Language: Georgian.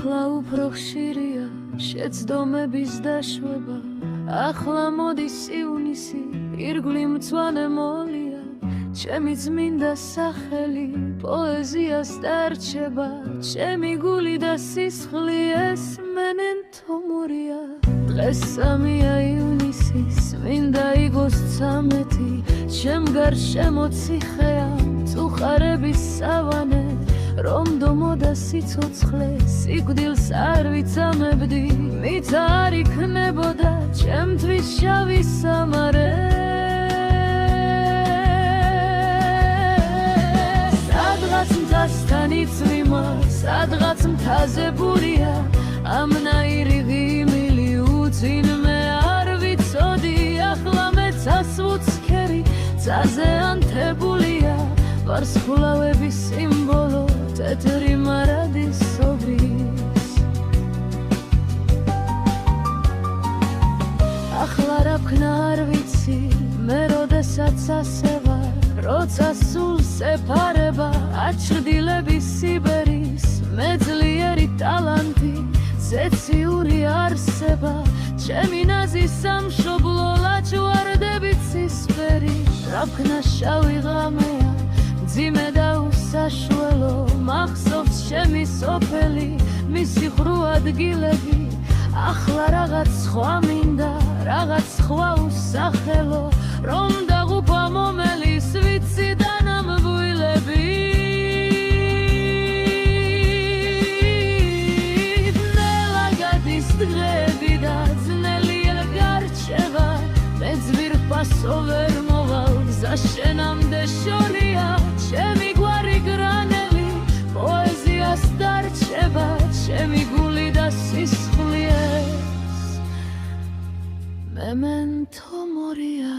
ახლა უფრო ხშირია შეცდომების დაშვება ახლა მოდის ივნისი ირგვლივ მწვანე მოლია ჩემი წმინდა სახელი პოეზიას დარჩება ჩემი გული და სისხლი ესმენენ თომორია დღეს 3-ია ივნისის მინდა იგოს 13 ჩემ გარშემო ციხეა წუხარების სავანე რომ დომოდა სიცოცხლე სიკვდილს არ ვიცამებდი მით არ იქნებოდა ჩემთვის შავი სამარე სადღაც მთასთან იწვიმა სადღაც მთაზე ბურია ამნაირი ღიმილი უძინმე არ ვიცოდი ახლა მეცას უცქერი ძაზე ანთებულია ვარსკვლავების სიმბოლო თეთრი მარადის სობის ახლა რა ვქნა არ ვიცი მე როდესაც ასე ვარ როცა სულს ეფარება აჩრდილების სიბერის მე ძლიერი ტალანტი ზეციური არსება ჩემი ნაზი სამშობლო ლაჩვარდებით ცისფერი რა ვქნა შავი ღამეა ძიმე და უსაშველო მახსოვს ჩემი სოფელი მისი ხრუ ადგილები ახლა რაღაც სხვა მინდა რაღაც სხვა უსახელო რომ დაღუპა მომელის ვიცი და ნამბვილები ძნელა გადის დღეები და ძნელია გარჩევა მე ძვირფასო ვერ მოვალ გზა შენამდე შორია ჩემი გვარი გრანელი პოეზიას დარჩება ჩემი გული და სისხლი ეს მემენტო მორია